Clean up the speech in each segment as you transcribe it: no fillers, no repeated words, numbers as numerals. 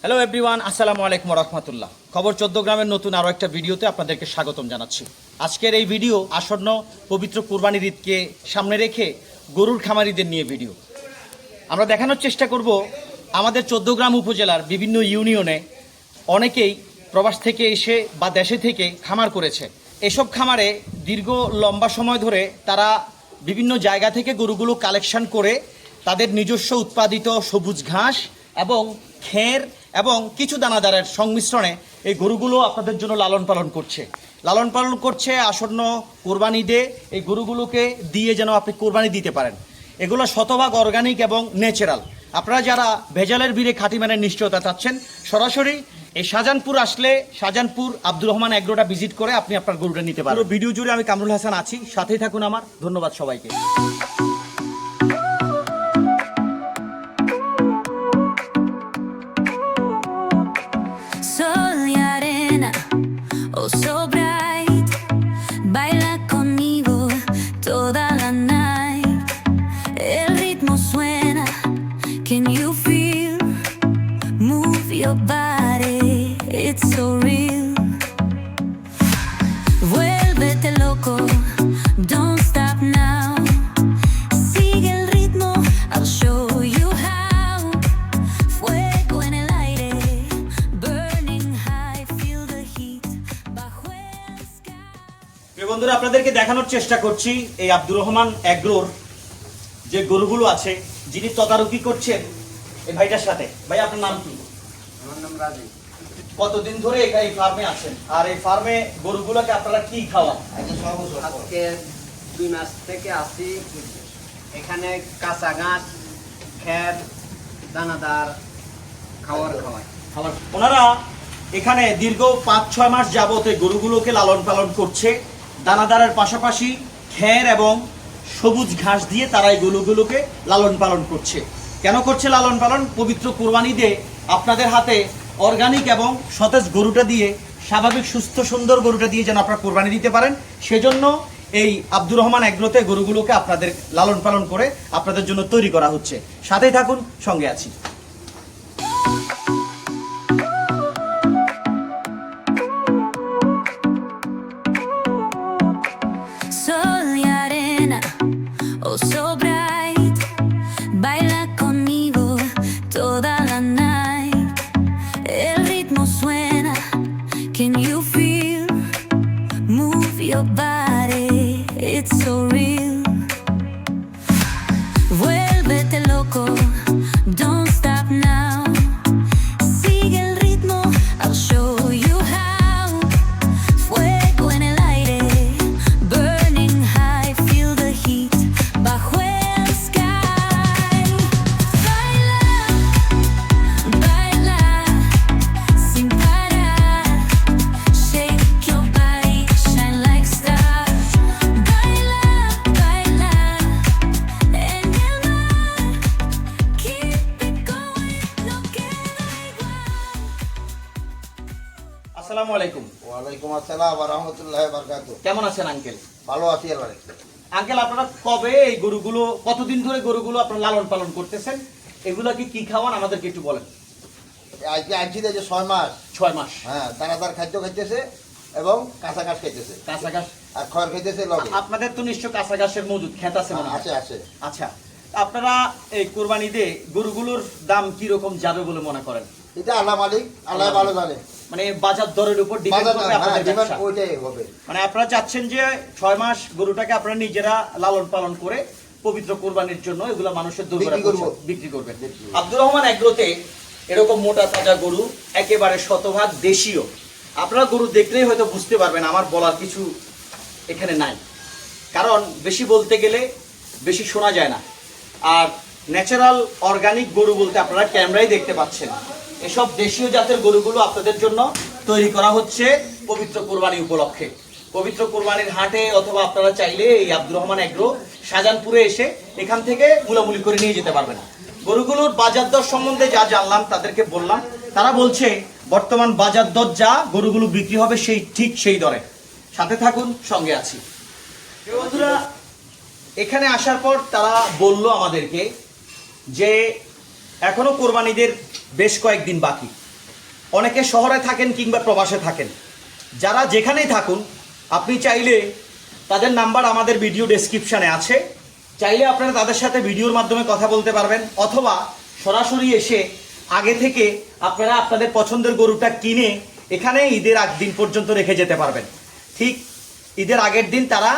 Hello everyone, আসসালামু আলাইকুম রহমতুল্লাহ। খবর 14 গ্রামের নতুন আরও একটা ভিডিওতে আপনাদেরকে স্বাগতম জানাচ্ছি। আজকের এই ভিডিও আসন্ন পবিত্র কুরবানির ঈদকে সামনে রেখে গরুর খামারিদের নিয়ে ভিডিও। আমরা দেখানোর চেষ্টা করব আমাদের 14 গ্রাম উপজেলার বিভিন্ন ইউনিয়নে অনেকেই প্রবাস থেকে এসে বা দেশে থেকে খামার করেছে। এসব খামারে দীর্ঘ লম্বা সময় ধরে তারা বিভিন্ন জায়গা থেকে গরুগুলো কালেকশন করে তাদের নিজস্ব উৎপাদিত সবুজ ঘাস এবং খের এবং কিছু দানাদারের সংমিশ্রণে এই গরুগুলো আপনাদের জন্য লালন পালন করছে আসন্ন কোরবানি ঈদে এই গরুগুলোকে দিয়ে যেন আপনি কোরবানি দিতে পারেন। এগুলো শতভাগ অর্গানিক এবং ন্যাচারাল। আপনারা যারা ভেজালের বীরে খাঁটি মানের নিশ্চয়তা চাচ্ছেন, সরাসরি এই শাহজাহানপুর আসলে শাহজাহানপুর আব্দুর রহমান এগ্রোটা ভিজিট করে আপনি আপনার গরুটা নিতে পারেন। ভিডিও জুড়ে আমি কামরুল হাসান আছি, সাথেই থাকুন আমার। ধন্যবাদ সবাইকে। Sol y arena, oh so bright, baila conmigo toda la night. El ritmo suena, can you feel? Move your body, it's so real. Vuélvete loco, don't stop now. Sigue el ritmo, I'll show you how. Fuego en el aire, burning high, feel the heat bajo el sky. প্রিয় বন্ধুরা, আপনাদেরকে দেখানোর চেষ্টা করছি এই আব্দুর রহমান এগ্রোর যে গরুগুলো আছে, যিনি তদারকি করছেন এই ভাইটার সাথে। ভাই, আপনার নাম কি? আমার নাম রাজীব। কতদিন ধরে এই ফার্মে আছেন, আর এই ফার্মে গরুগুলোকে আপনারা কি খাওয়ান? আজকে 2 মাস থেকে আসি। এখানে কাঁচা ঘাস, খের, দানাদার খাওয়াই। ওনারা এখানে দীর্ঘ 5-6 মাস যাবত এই গরুগুলোকে লালন পালন করছে। দানাদারের পাশাপাশি খের এবং সবুজ ঘাস দিয়ে তারা এই গরুগুলোকে লালন পালন করছে। কেন করছে লালন পালন? পবিত্র কুরবানি ঈদে আপনাদের হাতে অর্গানিক এবং সতেজ গরুটা দিয়ে, স্বাভাবিক সুস্থ সুন্দর গরুটা দিয়ে যেন আপনারা কোরবানি দিতে পারেন, সেজন্য এই আব্দুর রহমান এগ্রোতে গরুগুলোকে আপনাদের লালন পালন করে আপনাদের জন্য তৈরি করা হচ্ছে। সাথেই থাকুন, সঙ্গে আছি। Sol y arena, oh so bright, baila conmigo toda la night. El ritmo suena, can you feel? Move your body, it's so real. Vuélvete loco, don't stop now. Sigue el ritmo, I'll show you how. Fuego en el aire, burning high, feel the heat bajo el sky. Baila, baila, sin parar. Shake your body, shine like stars. Baila, baila, en el mar. Keep it going, no queda igual. আসসালামু আলাইকুম। ওয়ালাইকুম আসসালাম ওয়া রাহমাতুল্লাহি ওয়া বারাকাতুহু। কেমন আছেন আঙ্কেল? ভালো আছি এবারে। আঙ্কেল, আপনারা কবে এই গরুগুলো, কতদিন ধরে গরুগুলো আপনারা লালন পালন করতেছেন? এগুলাকে কি খাওয়ান আমাদেরকে একটু বলেন। আজকে আনছি যে 6 মাস। 6 মাস। হ্যাঁ, দানাদার খাদ্য খাইতেছে এবং কাঁচা ঘাস খাইতেছে কাঁচা ঘাস আর খড় খাইতেছে লগে। আপনাদের তো নিশ্চয় কাঁচা ঘাসের মজুদ খেত আছে মনে হয়? আছে আছে। আচ্ছা, আপনারা এই কুরবানিতে গরুগুলোর দাম কি রকম যাবে বলে মনে করেন? এটা আল্লাহ মালিক, আল্লাহ ভালো জানে। মানে বাজার দরের উপর ডিপেন্ড বাজার করবে আপনাদের ডিমান্ড ব্যবসা। ওইটাই হবে। মানে আপনারা চাচ্ছেন যে 6 মাস গরুটাকে আপনারা নিজেরা লালন পালন করে পবিত্র কুরবানির জন্য এগুলো মানুষের দরবারে বিক্রি করবেন। আব্দুর রহমান এগ্রোতে এরকম মোটা তাজা গরু, একেবারে শতভাগ দেশীয়। আপনারা গরু দেখলেই হয়তো বুঝতে পারবেন আমার বলার কিছু এখানে নাই, কারণ বেশি বলতে গেলে বেশি শোনা যায় না। আর ন্যাচারাল অর্গানিক গরু বলতে আপনারা ক্যামেরায় দেখতে পাচ্ছেন, এসব দেশীয় জাতের গরুগুলো আপনাদের জন্য তৈরি করা হচ্ছে পবিত্র কুরবানি উপলক্ষে। পবিত্র কুরবানির হাটে অথবা আপনারা চাইলে এই আব্দুর রহমান এগ্রো শাহজাহানপুরে এসে এখান থেকে মূলামূলি করে নিয়ে যেতে পারবেন। গরুগুলোর বাজার দর সম্বন্ধে যা জানলাম তাদেরকে বললাম, তারা বলছে বর্তমান বাজার দর যা গরুগুলো বিক্রি হবে ঠিক সেই দরে। সাথে থাকুন, সঙ্গে আছি। বন্ধুরা, এখানে আসার পর তারা বলল আমাদেরকে যে এখনো কোরবানিদের বেশ কয়েকদিন বাকি। অনেকে শহরে থাকেন কিংবা প্রবাসে থাকেন, যারা যেখানেই থাকুন আপনি চাইলে তাদের নাম্বার আমাদের ভিডিও ডেসক্রিপশানে আছে, চাইলে আপনারা তাদের সাথে ভিডিওর মাধ্যমে কথা বলতে পারবেন, অথবা সরাসরি এসে আগে থেকে আপনারা আপনাদের পছন্দের গরুটা কিনে এখানে ঈদের আগ দিন পর্যন্ত রেখে যেতে পারবেন। ঠিক ঈদের আগের দিন তারা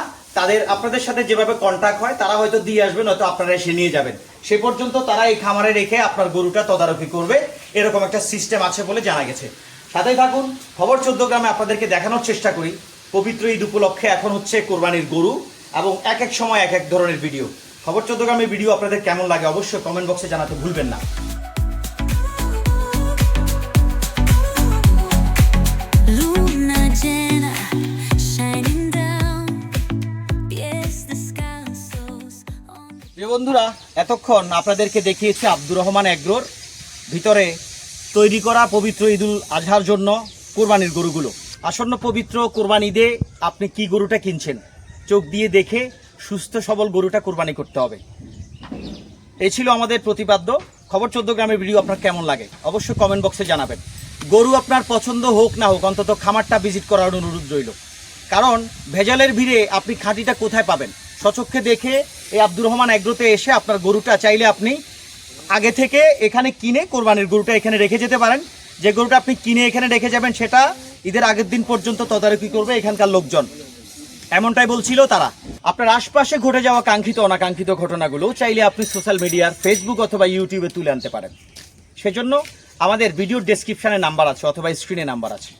আপনাদের সাথে যেভাবে কন্ট্যাক্ট হয় তারা হয়তো দিয়ে আসবেন, হয়তো আপনারা এসে নিয়ে যাবেন। সে পর্যন্ত তারা এই খামারে রেখে আপনার গরুটা তদারকি করবে, এরকম একটা সিস্টেম আছে বলে জানা গেছে। সাথেই থাকুন, খবর 14 গ্রামে আপনাদেরকে দেখানোর চেষ্টা করি পবিত্র ঈদ উপলক্ষে এখন হচ্ছে কোরবানির গরু, এবং এক এক সময় এক এক ধরনের ভিডিও। খবর 14 গ্রামের ভিডিও আপনাদের কেমন লাগে অবশ্যই কমেন্ট বক্সে জানাতে ভুলবেন না। Luna llena, shining down. Yes, the sky shows on. প্রিয় বন্ধুরা, এতক্ষণ আপনাদেরকে দেখিয়েছে আব্দুর রহমান এগ্রোর ভিতরে তৈরি করা পবিত্র ঈদুল আজহার জন্য কোরবানির গরুগুলো। আসন্ন পবিত্র কোরবানি ঈদে আপনি কি গরুটা কিনছেন চোখ দিয়ে দেখে সুস্থ সবল গরুটা কোরবানি করতে হবে। এই ছিল আমাদের প্রতিপাদ্য। খবর 14 গ্রামের ভিডিও আপনার কেমন লাগে অবশ্যই কমেন্ট বক্সে জানাবেন। গরু আপনার পছন্দ হোক না হোক, অন্তত খামারটা ভিজিট করার অনুরোধ রইল, কারণ ভেজালের ভিড়ে আপনি খাঁটিটা কোথায় পাবেন? স্বচক্ষে দেখে এই আব্দুর রহমান এগ্রোতে এসে আপনার গরুটা চাইলে আপনি আগে থেকে এখানে কিনে কোরবানির গরুটা এখানে রেখে যেতে পারেন। যে গরুটা আপনি কিনে এখানে রেখে যাবেন সেটা ঈদের আগের দিন পর্যন্ত তদারকি করবে এখানকার লোকজন, এমনটাই বলছিল তারা। আপনার আশপাশে ঘটে যাওয়া কাঙ্ক্ষিত অনাকাঙ্ক্ষিত ঘটনাগুলো চাইলে আপনি সোশ্যাল মিডিয়ার ফেসবুক অথবা ইউটিউবে তুলে আনতে পারেন। সেজন্য আমাদের ভিডিওর ডেসক্রিপশনে নাম্বার আছে অথবা স্ক্রিনে নাম্বার আছে।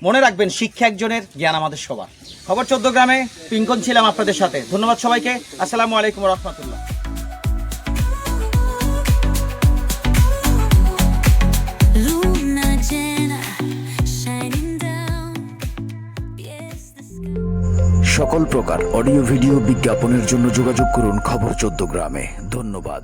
মনে রাখবেন, শিক্ষা একজনের, জ্ঞান আমাদের সবার। খবর 14 গ্রামে পিঙ্কন ছিলাম আপনাদের সাথে। ধন্যবাদ সবাইকে। আসসালামু আলাইকুম রহমতুল্লাহ। Luna llena, shining down. Yes, the sky. সকল প্রকার অডিও ভিডিও বিজ্ঞাপনের জন্য যোগাযোগ করুন খবর 14 গ্রামে। ধন্যবাদ।